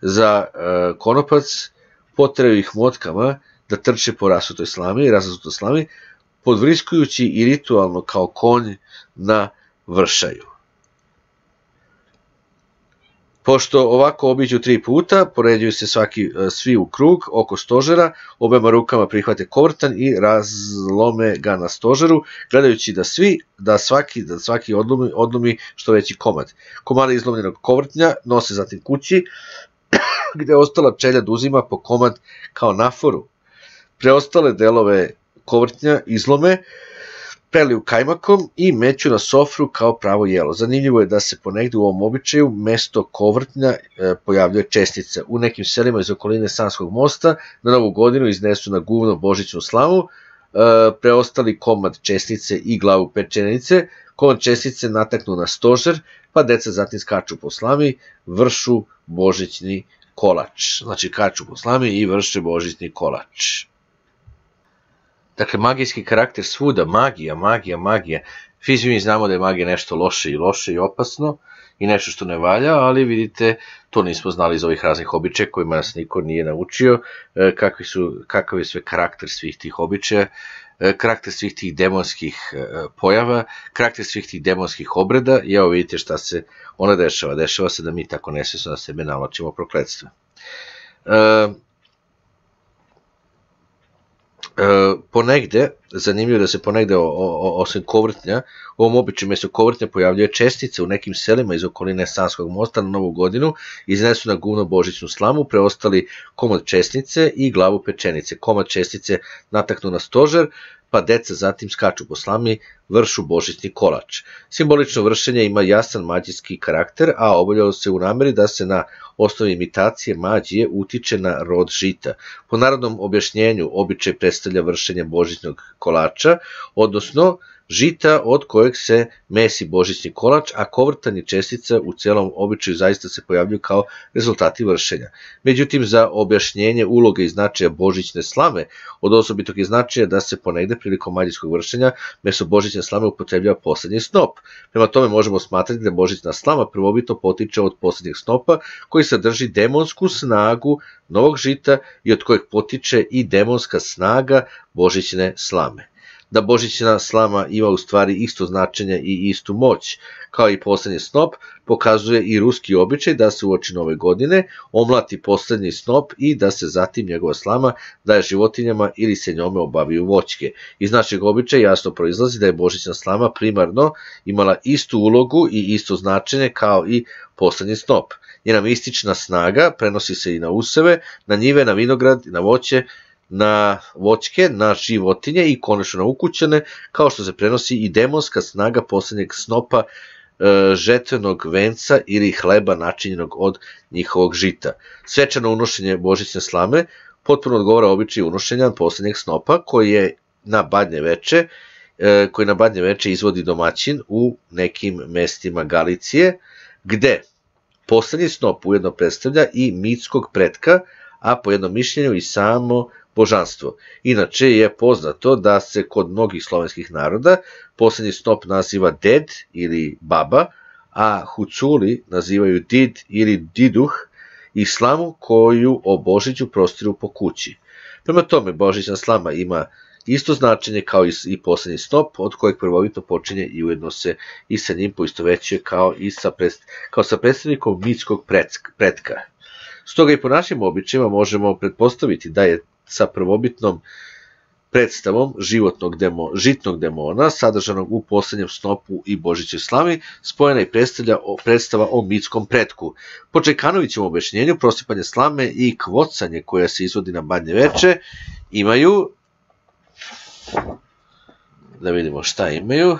za konopac, poteraju ih motkama da trče po rasutoj slami, podvriskujući i ritualno kao konj na vršaju. Pošto ovako obiđu 3 puta, poređuju se svi u krug oko stožera, obema rukama prihvate kovrtanj i razlome ga na stožeru, gledajući da svaki odlomi što veći komad. Komade izlomljenog kovrtnja nose zatim kući, gde ostala čeljad uzima po komad kao naforu. Preostale delove kovrtnja izlome, preliju kajmakom i meću na sofru kao pravo jelo. Zanimljivo je da se ponegde u ovom običaju mesto kovrtnja pojavljuje čestica. U nekim selima iz okoline Sanskog mosta na Novu godinu iznesu na guvno božićnu slamu, preostali komad čestice i glavu pečenice, komad čestice nataknu na stožer, pa deca zatim skaču po slami, vršu božićni kolač. Znači kaču po slami i vrše božićni kolač. Dakle, magijski karakter svuda, magija. Svi mi znamo da je magija nešto loše i opasno i nešto što ne valja, ali vidite, to nismo znali iz ovih raznih običaja kojima nas niko nije naučio, kakav je sve karakter svih tih običaja, karakter svih tih demonskih pojava, karakter svih tih demonskih obreda i evo vidite šta se ona dešava. Dešava se da mi tako nesvesno na sebe navlačimo prokletstva. Ponegde, zanimljivo da se ponegde osim kovrtnja, u ovom običaju mjesto kovrtnja pojavljuje čestice u nekim selima iz okoline Sanskog mosta na Novu godinu, iznesu na guvno božićnu slamu, preostali komad česnice i glavu pečenice. Komad čestice nataknu na stožer, pa deca zatim skaču po slami, vršu božićni kolač. Simbolično vršenje ima jasan mađijski karakter, a obavljalo se u nameri da se na osnovi imitacije mađije utiče na rod žita. Po narodnom objašnjenju običaj predstavlja vršenje božićnog kolača, odnosno žita od kojeg se mesi božićni kolač, a kovrtanje čestica u celom običaju zaista se pojavljuju kao rezultati vršenja. Međutim, za objašnjenje uloge i značaja božićne slame od osobitog je značaja da se ponegde prilikom mađijskog vršenja mesto božićne slame upotrebljava poslednji snop. Prema tome možemo smatrati da božićna slama prvobitno potiče od poslednjeg snopa koji sadrži demonsku snagu novog žita i od kojeg potiče i demonska snaga božićne slame. Da božićna slama ima u stvari isto značenje i istu moć, kao i poslednji snop, pokazuje i ruski običaj da se uoči nove godine omlati poslednji snop i da se zatim njegova slama daje životinjama ili se njome obaviju voćke. Iz našeg običaja jasno proizlazi da je božićna slama primarno imala istu ulogu i isto značenje kao i poslednji snop. Njena mistična snaga prenosi se i na useve, na njive, na vinograd, na voće, na voćke, na životinje i konačno na ukućane, kao što se prenosi i demonska snaga poslednjeg snopa žetvenog venca ili hleba načinjenog od njihovog žita. Svečano unošenje božićne slame potpuno odgovara običaju unošenja poslednjeg snopa koji na badnje veče izvodi domaćin u nekim mestima Galicije, gde poslednji snop ujedno predstavlja i mitskog pretka, a po jednom mišljenju i samo božanstvo. Inače je poznato da se kod mnogih slovenskih naroda poslednji snop naziva ded ili baba, a huculi nazivaju did ili diduh i slamu koju o Božiću prostiru po kući. Prema tome, božićna slama ima isto značenje kao i poslednji snop, od kojeg prvobitno počinje i ujedno se i sa njim poistovećuje kao sa predstavnikom mitskog pretka. Stoga i po našim običajima možemo pretpostaviti da je sa prvobitnom predstavom žitnog demona, sadržanog u poslednjem snopu i božićnoj slami, spojena i predstava o mitskom pretku. Po Čekanovićevom objašnjenju, prosipanje slame i kvocanje koja se izvodi na badnje veče imaju, da vidimo šta imaju,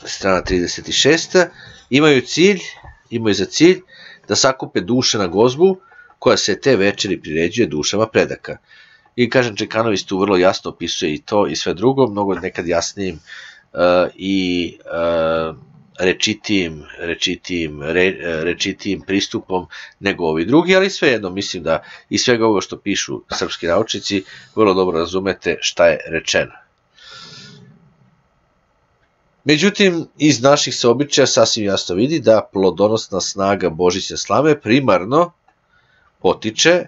strana 36. Imaju za cilj da sakupe duše na gozbu koja se te večeri priređuje dušama predaka. I kažem, Čekanović tu vrlo jasno opisuje i to i sve drugo, mnogo nekad jasnijim i rečitijim pristupom nego ovi drugi, ali svejedno mislim da iz svega ovoga što pišu srpski naučnici vrlo dobro razumete šta je rečeno. Međutim, iz naših se običaja sasvim jasno vidi da plodonosna snaga božićne slame primarno potiče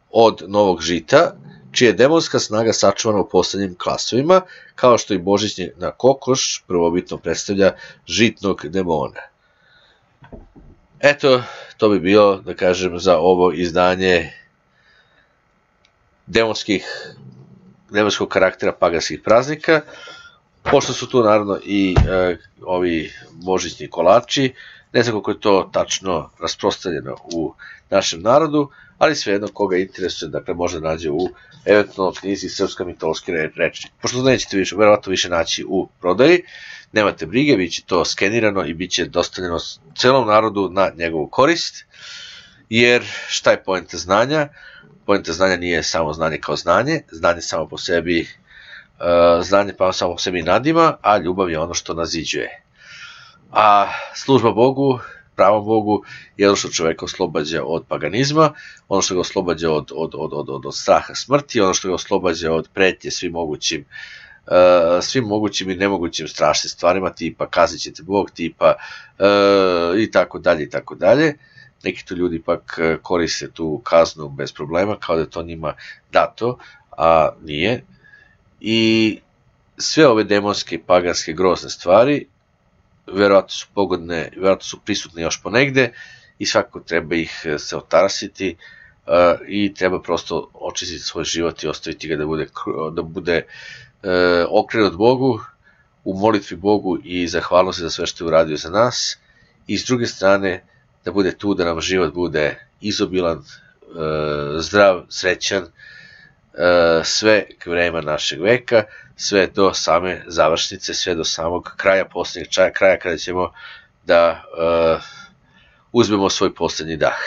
od novog žita, čija je demonska snaga sačuvana u poslednjim klasovima, kao što i božićna kokoš prvobitno predstavlja žitnog demona. Eto, to bi bilo, da kažem, za ovo izdanje demonskog karaktera paganskih praznika. Pošto su tu naravno i ovi božićni kolači, ne znam koliko je to tačno rasprostranjeno u našem narodu, ali svejedno koga interesuje, dakle može nađe u eventualno knjizi Srpska mitološki rečnik. Pošto nećete verovatno više naći u prodaji, nemate brige, bit će to skenirano i bit će dostavljeno celom narodu na njegovu korist, jer šta je poenta znanja? Poenta znanja nije samo znanje kao znanje, znanje samo po sebi nadima, a ljubav je ono što naziđuje. A služba Bogu pravom Bogu je ono što čoveka oslobađa od paganizma, ono što ga oslobađa od straha smrti, ono što ga oslobađa od pretnje svim mogućim i nemogućim strašnim stvarima, tipa kaznit će te Bog, tipa i tako dalje i tako dalje. Neki tu ljudi pak koriste tu kaznu bez problema, kao da je to njima dato, a nije. I sve ove demonske, paganske, grozne stvari verovatno su pogodne, verovatno su prisutne još ponegde i svakako treba ih se otarasiti i treba prosto očistiti svoj život i ostaviti ga da bude okrenut Bogu, u molitvi Bogu i zahvalnosti za sve što je uradio za nas, i s druge strane da bude tu da nam život bude izobilan, zdrav, srećan, sve vreme našeg veka, sve do same završnice, sve do samog kraja, posljednjeg kraja kada ćemo da uzmemo svoj posljednji dah.